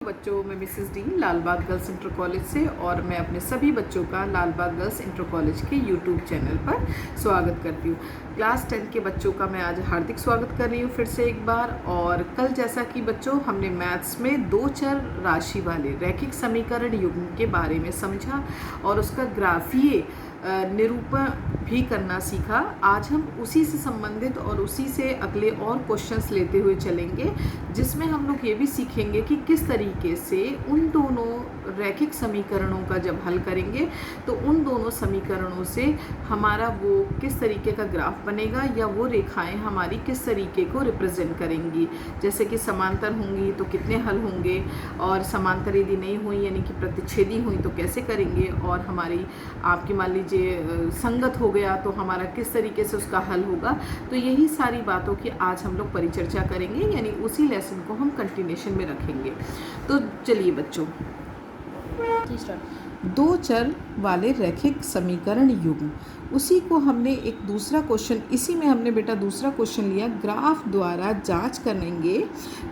बच्चों, मैं Mrs D लाल बाग girls inter college से और मैं अपने सभी बच्चों का लाल बाग गर्ल्स इंटर कॉलेज के यूट्यूब चैनल पर स्वागत करती हूँ। क्लास 10 के बच्चों का मैं आज हार्दिक स्वागत कर रही हूँ फिर से एक बार। और कल जैसा कि बच्चों हमने मैथ्स में दो चर राशि वाले रैखिक समीकरण युग्म के बारे में समझा और उसका ग्राफीय निरूपण भी करना सीखा। आज हम उसी से संबंधित और उसी से अगले और क्वेश्चंस लेते हुए चलेंगे, जिसमें हम लोग ये भी सीखेंगे कि किस तरीके से उन दोनों रैखिक समीकरणों का जब हल करेंगे तो उन दोनों समीकरणों से हमारा वो किस तरीके का ग्राफ बनेगा या वो रेखाएं हमारी किस तरीके को रिप्रेजेंट करेंगी। जैसे कि समांतर होंगी तो कितने हल होंगे, और समांतर यदि नहीं हुई यानी कि प्रतिच्छेदी हुई तो कैसे करेंगे, और हमारी आपकी मान लीजिए संगत हो गया तो हमारा किस तरीके से उसका हल होगा। तो यही सारी बातों की आज हम लोग परिचर्चा करेंगे, यानी उसी लेसन को हम कंटिन्यूशन में रखेंगे। तो चलिए बच्चों, दो चर वाले रैखिक समीकरण युग्म, उसी को हमने एक दूसरा क्वेश्चन, इसी में हमने बेटा दूसरा क्वेश्चन लिया, ग्राफ द्वारा जांच करेंगे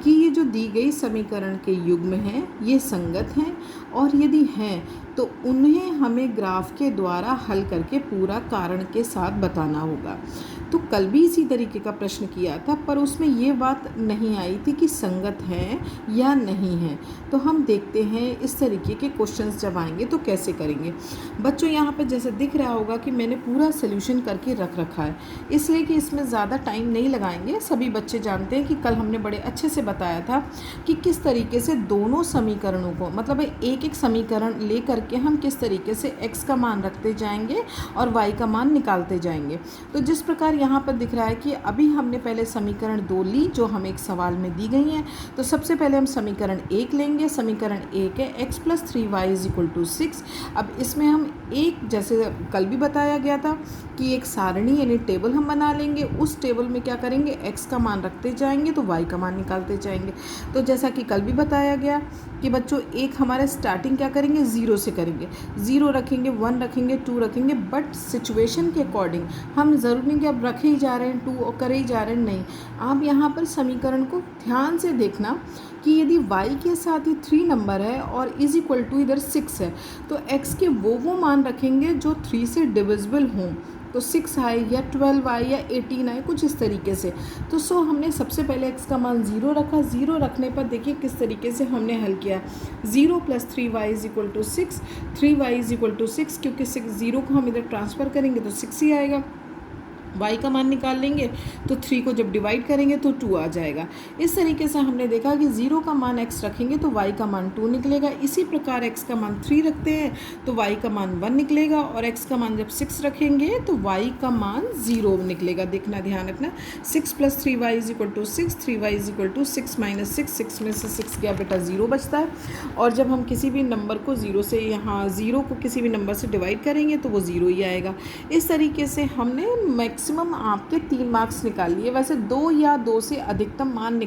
कि ये जो दी गई समीकरण के युग्म हैं ये संगत हैं, और यदि हैं तो उन्हें हमें ग्राफ के द्वारा हल करके पूरा कारण के साथ बताना होगा। तो कल भी इसी तरीके का प्रश्न किया था, पर उसमें ये बात नहीं आई थी कि संगत हैं या नहीं हैं। तो हम देखते हैं इस तरीके के क्वेश्चंस जब आएंगे तो कैसे करेंगे। बच्चों यहाँ पे जैसे दिख रहा होगा कि मैंने पूरा सोल्यूशन करके रख रखा है, इसलिए कि इसमें ज़्यादा टाइम नहीं लगाएंगे। सभी बच्चे जानते हैं कि कल हमने बड़े अच्छे से बताया था कि किस तरीके से दोनों समीकरणों को, मतलब एक एक समीकरण ले करके हम किस तरीके से x का मान रखते जाएंगे और y का मान निकालते जाएंगे। तो जिस प्रकार यहाँ पर दिख रहा है कि अभी हमने पहले समीकरण 2 ली जो हमें एक सवाल में दी गई है। तो सबसे पहले हम समीकरण 1 लेंगे। समीकरण 1 है x + 3y = 6। अब इसमें हम एक, जैसे कल भी बताया गया था कि एक सारणी यानी टेबल हम बना लेंगे। उस टेबल में क्या करेंगे, x का मान रखते जाएंगे तो y का मान निकालते जाएंगे। तो जैसा कि कल भी बताया गया कि बच्चों एक हमारे स्टार्टिंग क्या करेंगे, 0 से करेंगे। 0 रखेंगे, 1 रखेंगे, 2 रखेंगे, बट सिचुएशन के अकॉर्डिंग हम ज़रूर नहीं कि अब रखे ही जा रहे हैं 2 और करे ही जा रहे हैं, नहीं। आप यहाँ पर समीकरण को ध्यान से देखना कि यदि y के साथ ही 3 नंबर है और = इधर 6 है, तो x के वो मान रखेंगे जो 3 से डिविजिबल हों। तो 6 आए या 12 आए या 18 आए, कुछ इस तरीके से। तो हमने सबसे पहले x का मान 0 रखा। 0 रखने पर देखिए किस तरीके से हमने हल किया। 0 + 3y = 6, 3y = 6, क्योंकि 0 को हम इधर ट्रांसफ़र करेंगे तो 6 ही आएगा। y का मान निकाल लेंगे तो 3 को जब डिवाइड करेंगे तो 2 आ जाएगा। इस तरीके से हमने देखा कि 0 का मान x रखेंगे तो y का मान 2 निकलेगा। इसी प्रकार x का मान 3 रखते हैं तो y का मान 1 निकलेगा, और x का मान जब 6 रखेंगे तो y का मान 0 निकलेगा। देखना, ध्यान रखना। 6 + 3y = 6, 3y = 6 - 6, 6 में से 6 गया बेटा 0 बचता है। और जब हम किसी भी नंबर को 0 से, यहाँ 0 को किसी भी नंबर से डिवाइड करेंगे तो वो 0 ही आएगा। इस तरीके से हमने मैक्सिमम आपके 3 मार्क्स निकाल लिए। वैसे 2 या 2 से अधिकतम मान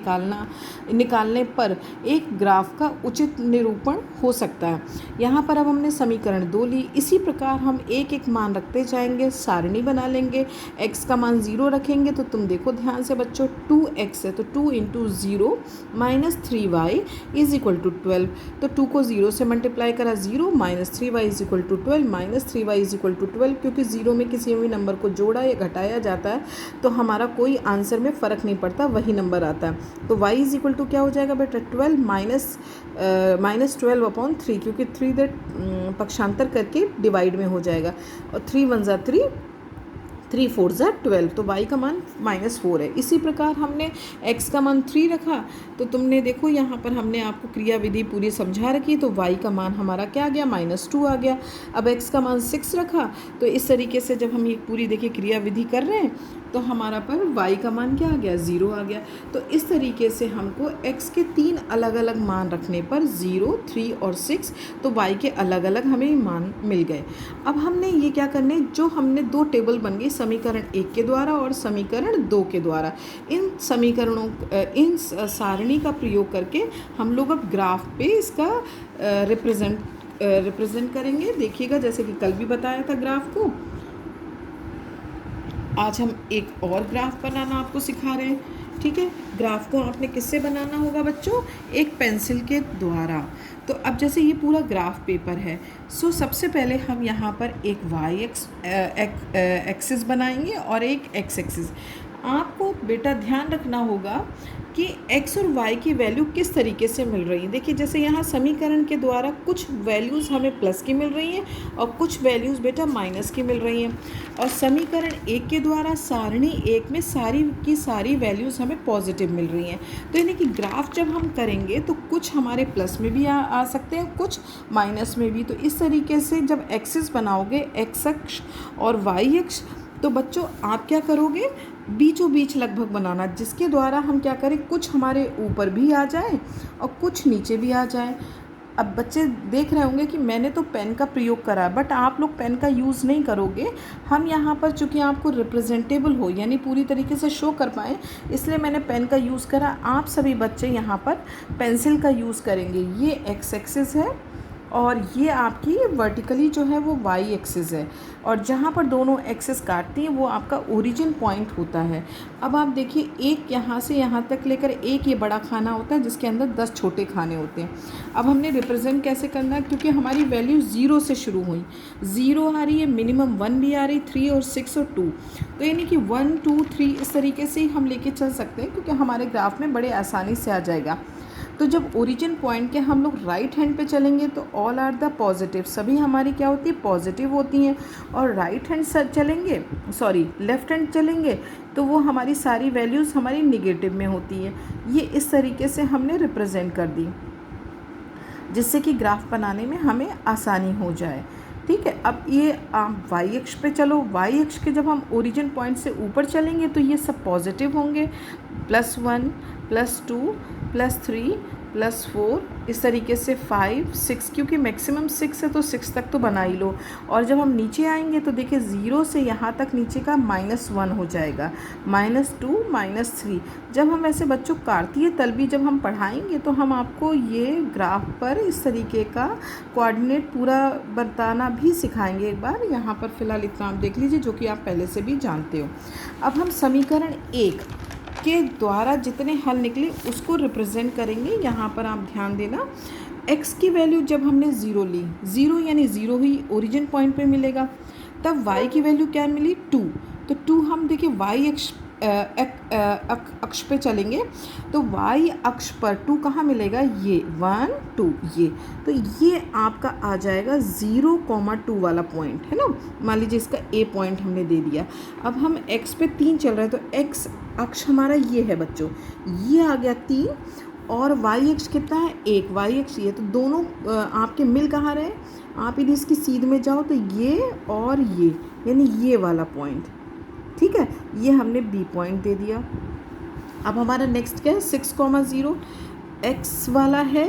निकालने पर एक ग्राफ का उचित निरूपण हो सकता है। यहाँ पर अब हमने समीकरण 2 ली। इसी प्रकार हम एक एक मान रखते जाएंगे, सारणी बना लेंगे। x का मान 0 रखेंगे तो तुम देखो ध्यान से बच्चों, 2x है तो 2 × 0 - 3y = 12। तो 2 को 0 से मल्टीप्लाई करा, 0 - 3y = 12, - 3y = 12, क्योंकि 0 में किसी भी नंबर को जोड़ा या घटाया जाता है तो हमारा कोई आंसर में फ़र्क नहीं पड़ता, वही नंबर आता है। तो y = क्या हो जाएगा बेटा, 12 - 12/3, क्योंकि 3 इधर पक्षांतर करके डिवाइड में हो जाएगा, और 3 × 1 = 3, 3 × 4 = 12, तो y का मान -4 है। इसी प्रकार हमने x का मान 3 रखा, तो तुमने देखो यहाँ पर हमने आपको क्रिया विधि पूरी समझा रखी, तो y का मान हमारा क्या आ गया, -2 आ गया। अब x का मान 6 रखा, तो इस तरीके से जब हम ये पूरी देखिए क्रिया विधि कर रहे हैं तो हमारा पर y का मान क्या आ गया, 0 आ गया। तो इस तरीके से हमको x के 3 अलग अलग मान रखने पर 0, 3 और 6, तो y के अलग अलग हमें मान मिल गए। अब हमने ये क्या करने, जो हमने 2 टेबल बन गई समीकरण 1 के द्वारा और समीकरण 2 के द्वारा, इन समीकरणों, इन सारणी का प्रयोग करके हम लोग अब ग्राफ पे इसका रिप्रेजेंट करेंगे। देखिएगा, जैसे कि कल भी बताया था ग्राफ को, आज हम एक और ग्राफ बनाना आपको सिखा रहे हैं। ठीक है। ग्राफ को आपने किससे बनाना होगा बच्चों? एक पेंसिल के द्वारा। तो अब जैसे ये पूरा ग्राफ पेपर है, सो सबसे पहले हम यहाँ पर एक वाई एक्सिस बनाएंगे और एक एक्स एक्सिस। आपको बेटा ध्यान रखना होगा कि x और y की वैल्यू किस तरीके से मिल रही है। देखिए जैसे यहाँ समीकरण के द्वारा कुछ वैल्यूज़ हमें प्लस की मिल रही हैं और कुछ वैल्यूज़ बेटा माइनस की मिल रही हैं, और समीकरण एक के द्वारा सारणी एक में सारी की सारी वैल्यूज़ हमें पॉजिटिव मिल रही हैं। तो यानी कि ग्राफ जब हम करेंगे तो कुछ हमारे प्लस में भी आ सकते हैं, कुछ माइनस में भी। तो इस तरीके से जब एक्सिस बनाओगे, एक्स अक्ष और वाई अक्ष, तो बच्चों आप क्या करोगे, बीचों बीच लगभग बनाना, जिसके द्वारा हम क्या करें, कुछ हमारे ऊपर भी आ जाए और कुछ नीचे भी आ जाए। अब बच्चे देख रहे होंगे कि मैंने तो पेन का प्रयोग करा है, बट आप लोग पेन का यूज़ नहीं करोगे। हम यहाँ पर चूँकि आपको रिप्रेजेंटेबल हो यानी पूरी तरीके से शो कर पाएँ, इसलिए मैंने पेन का यूज़ करा। आप सभी बच्चे यहाँ पर पेंसिल का यूज़ करेंगे। ये एक्स एक्सिस है और ये आपकी वर्टिकली जो है वो वाई एक्सिस है, और जहाँ पर दोनों एक्सिस काटती हैं वो आपका ओरिजिन पॉइंट होता है। अब आप देखिए, एक यहाँ से यहाँ तक लेकर एक ये बड़ा खाना होता है जिसके अंदर 10 छोटे खाने होते हैं। अब हमने रिप्रेजेंट कैसे करना है, क्योंकि हमारी वैल्यू 0 से शुरू हुई, 0 आ रही है, मिनिमम 1 भी आ रही, 3 और 6 और 2, तो यानी कि 1 2 3 इस तरीके से ही हम लेके चल सकते हैं, क्योंकि हमारे ग्राफ में बड़े आसानी से आ जाएगा। तो जब ओरिजिन पॉइंट के हम लोग राइट हैंड पे चलेंगे तो ऑल आर द पॉजिटिव, सभी हमारी क्या होती है, पॉजिटिव होती हैं। और राइट हैंड चलेंगे, सॉरी लेफ़्ट हैंड चलेंगे तो वो हमारी सारी वैल्यूज़ हमारी निगेटिव में होती है। ये इस तरीके से हमने रिप्रेजेंट कर दी, जिससे कि ग्राफ बनाने में हमें आसानी हो जाए। ठीक है। अब ये आप वाई अक्ष पे चलो, वाई अक्ष के जब हम ओरिजिन पॉइंट से ऊपर चलेंगे तो ये सब पॉजिटिव होंगे, +1 +2 +3 +4, इस तरीके से 5 6, क्योंकि मैक्सिमम 6 है तो 6 तक तो बना ही लो। और जब हम नीचे आएंगे तो देखिए 0 से यहाँ तक नीचे का -1 हो जाएगा, -2 -3। जब हम ऐसे बच्चों कार्तीय तलबी जब हम पढ़ाएंगे तो हम आपको ये ग्राफ पर इस तरीके का कोऑर्डिनेट पूरा बताना भी सिखाएंगे एक बार। यहाँ पर फ़िलहाल इतना आप देख लीजिए जो कि आप पहले से भी जानते हो। अब हम समीकरण 1 के द्वारा जितने हल निकले उसको रिप्रेजेंट करेंगे। यहाँ पर आप ध्यान देना, x की वैल्यू जब हमने 0 ली, 0 यानी 0 ही ओरिजिन पॉइंट पे मिलेगा। तब y की वैल्यू क्या मिली, 2। तो 2 हम देखिए y अक्ष पे चलेंगे तो y अक्ष पर 2 कहाँ मिलेगा, ये 1 2 ये, तो ये आपका आ जाएगा 0,2 वाला पॉइंट है ना। मान लीजिए इसका a पॉइंट हमने दे दिया। अब हम x पे 3 चल रहे हैं तो x अक्ष हमारा ये है बच्चों, ये आ गया 3, और y अक्ष कितना है, 1, y अक्ष ये, तो दोनों आपके मिल कहाँ रहे, आप यदि इसकी सीध में जाओ तो ये और ये, यानी ये वाला पॉइंट। ठीक है, ये हमने बी पॉइंट दे दिया। अब हमारा नेक्स्ट क्या है, 6,0, एक्स वाला है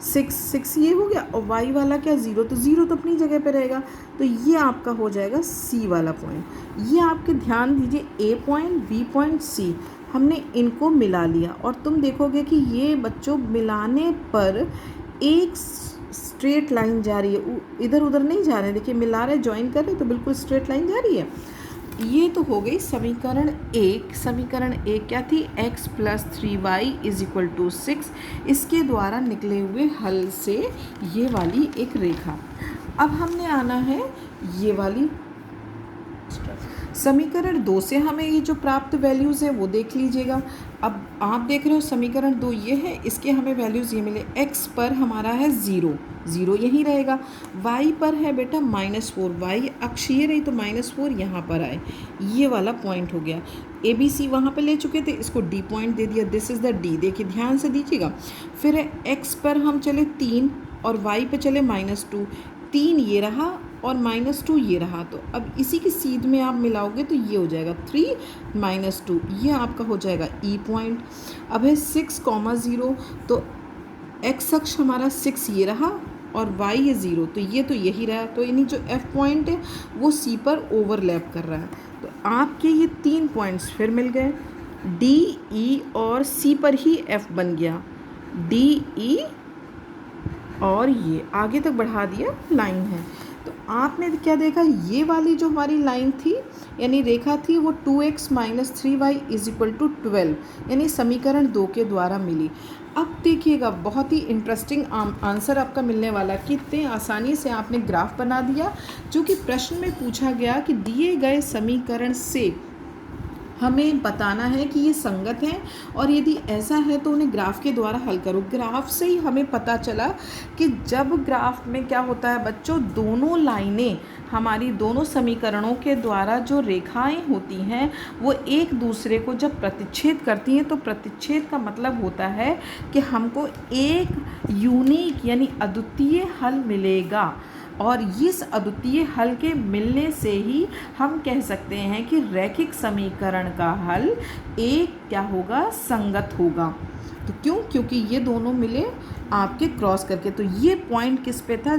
6 ये हो गया, और वाई वाला क्या 0, तो 0 तो अपनी जगह पे रहेगा, तो ये आपका हो जाएगा सी वाला पॉइंट। ये आपके ध्यान दीजिए, ए पॉइंट, बी पॉइंट, सी, हमने इनको मिला लिया, और तुम देखोगे कि ये बच्चों मिलाने पर एक स्ट्रेट लाइन जा रही है, इधर उधर नहीं जा रहे हैं। देखिए मिला रहे, ज्वाइन कर रहे तो बिल्कुल स्ट्रेट लाइन जा रही है। ये तो हो गई समीकरण 1। समीकरण 1 क्या थी, x + 3y = 6, इसके द्वारा निकले हुए हल से ये वाली एक रेखा। अब हमने आना है ये वाली समीकरण 2 से हमें ये जो प्राप्त वैल्यूज़ है वो देख लीजिएगा। अब आप देख रहे हो समीकरण 2 ये है, इसके हमें वैल्यूज़ ये मिले, x पर हमारा है 0 यहीं रहेगा, y पर है बेटा -4, y अक्ष ये रही तो -4 यहाँ पर आए, ये वाला पॉइंट हो गया। ए बी सी वहाँ पे ले चुके थे, इसको डी पॉइंट दे दिया, दिस इज़ द डी। देखिए ध्यान से दीजिएगा। फिर है x पर हम चले 3 और y पे चले -2, 3 ये रहा और -2 ये रहा, तो अब इसी की सीध में आप मिलाओगे तो ये हो जाएगा 3 -2, ये आपका हो जाएगा ई पॉइंट। अब है 6,0, तो x अक्ष हमारा 6 ये रहा और y ये 0, तो ये तो यही रहा, तो यानी जो f पॉइंट है वो c पर ओवरलैप कर रहा है। तो आपके ये 3 पॉइंट्स फिर मिल गए, d e और c पर ही f बन गया, d e और ये आगे तक बढ़ा दिया लाइन है। तो आपने क्या देखा, ये वाली जो हमारी लाइन थी यानी रेखा थी वो 2x - 3y = 12, यानी समीकरण 2 के द्वारा मिली। अब देखिएगा बहुत ही इंटरेस्टिंग आंसर आपका मिलने वाला कि इतने आसानी से आपने ग्राफ बना दिया, जो कि प्रश्न में पूछा गया कि दिए गए समीकरण से हमें बताना है कि ये संगत हैं, और यदि ऐसा है तो उन्हें ग्राफ के द्वारा हल करो। ग्राफ से ही हमें पता चला कि जब ग्राफ में क्या होता है बच्चों, दोनों लाइनें हमारी दोनों समीकरणों के द्वारा जो रेखाएं होती हैं वो एक दूसरे को जब प्रतिच्छेद करती हैं, तो प्रतिच्छेद का मतलब होता है कि हमको एक यूनिक यानी अद्वितीय हल मिलेगा, और इस अद्वितीय हल के मिलने से ही हम कह सकते हैं कि रैखिक समीकरण का हल एक क्या होगा, संगत होगा। तो क्यों? क्योंकि ये दोनों मिले आपके क्रॉस करके। तो ये पॉइंट किस पे था,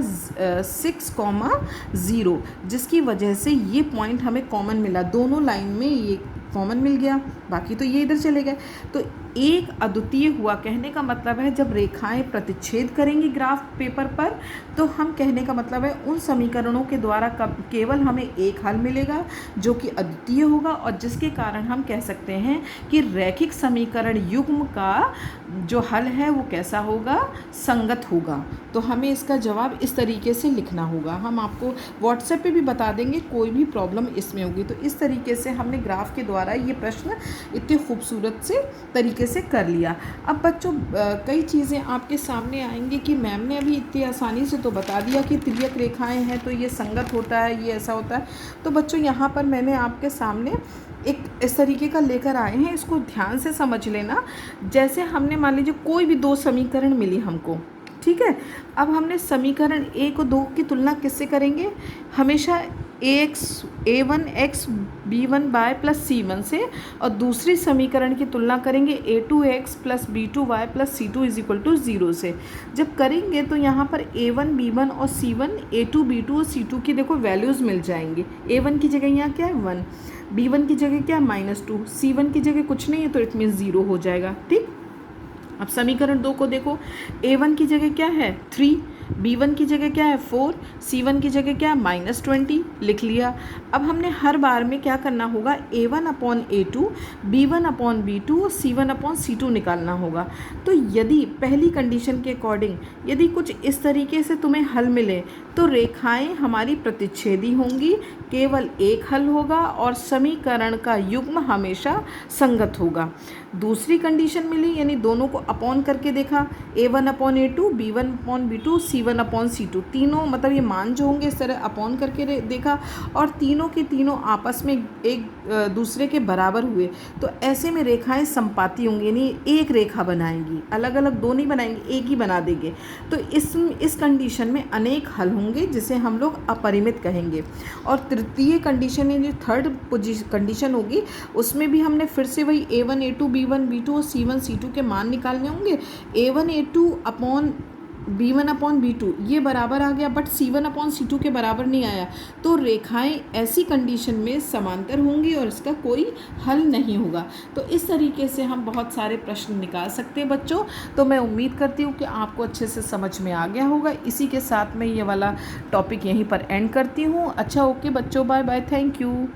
6,0, जिसकी वजह से ये पॉइंट हमें कॉमन मिला, दोनों लाइन में ये कॉमन मिल गया, बाकी तो ये इधर चले गए। तो एक अद्वितीय हुआ, कहने का मतलब है जब रेखाएं प्रतिच्छेद करेंगी ग्राफ पेपर पर, तो हम कहने का मतलब है उन समीकरणों के द्वारा केवल हमें एक हल मिलेगा जो कि अद्वितीय होगा, और जिसके कारण हम कह सकते हैं कि रैखिक समीकरण युग्म का जो हल है वो कैसा होगा, संगत होगा। तो हमें इसका जवाब इस तरीके से लिखना होगा। हम आपको व्हाट्सएप पे भी बता देंगे कोई भी प्रॉब्लम इसमें होगी। तो इस तरीके से हमने ग्राफ के द्वारा ये प्रश्न इतने खूबसूरत से तरीके से कर लिया। अब बच्चों कई चीज़ें आपके सामने आएंगी कि मैम ने अभी इतनी आसानी से तो बता दिया कि तिर्यक रेखाएं हैं तो ये संगत होता है, ये ऐसा होता है। तो बच्चों यहाँ पर मैंने आपके सामने एक इस तरीके का लेकर आए हैं, इसको ध्यान से समझ लेना। जैसे हमने मान लीजिए कोई भी दो समीकरण मिली हमको, ठीक है। अब हमने समीकरण 1 और 2 की तुलना किससे करेंगे, हमेशा a1x b1y + c1 से, और दूसरी समीकरण की तुलना करेंगे a2x + b2y + c2 = 0 से। जब करेंगे तो यहाँ पर a1 b1 और c1, a2 b2 और c2 की देखो वैल्यूज़ मिल जाएंगी। a1 की जगह यहाँ क्या है 1, b1 की जगह क्या है -2, c1 की जगह कुछ नहीं है तो इट मीन्स 0 हो जाएगा, ठीक। अब समीकरण 2 को देखो, a1 की जगह क्या है 3, b1 की जगह क्या है 4, c1 की जगह क्या है -20, लिख लिया। अब हमने हर बार में क्या करना होगा, a1/a2, b1/b2 और c1/c2 निकालना होगा। तो यदि पहली कंडीशन के अकॉर्डिंग यदि कुछ इस तरीके से तुम्हें हल मिले तो रेखाएं हमारी प्रतिच्छेदी होंगी, केवल एक हल होगा और समीकरण का युग्म हमेशा संगत होगा। दूसरी कंडीशन मिली यानी दोनों को अपॉन करके देखा, a1/a2, b1/b2, c1/c2, तीनों मतलब ये मान जो होंगे इस तरह अपॉन करके देखा, और तीनों के तीनों आपस में एक दूसरे के बराबर हुए। तो ऐसे में रेखाएं संपाती होंगी, यानी एक रेखा बनाएंगी, अलग अलग दो नहीं बनाएंगे, एक ही बना देंगे। तो इस कंडीशन में अनेक हल होंगे जिसे हम लोग अपरिमित कहेंगे। और तृतीय कंडीशन यानी थर्ड कंडीशन होगी, उसमें भी हमने फिर से वही a1 a2 b1 b2 और c1 c2 के मान निकालने होंगे। a1 a2 अपॉन b1/b2 ये बराबर आ गया, बट c1/c2 के बराबर नहीं आया, तो रेखाएं ऐसी कंडीशन में समांतर होंगी और इसका कोई हल नहीं होगा। तो इस तरीके से हम बहुत सारे प्रश्न निकाल सकते हैं बच्चों। तो मैं उम्मीद करती हूँ कि आपको अच्छे से समझ में आ गया होगा। इसी के साथ मैं ये वाला टॉपिक यहीं पर एंड करती हूँ। अच्छा, ओके बच्चों, बाय बाय, थैंक यू।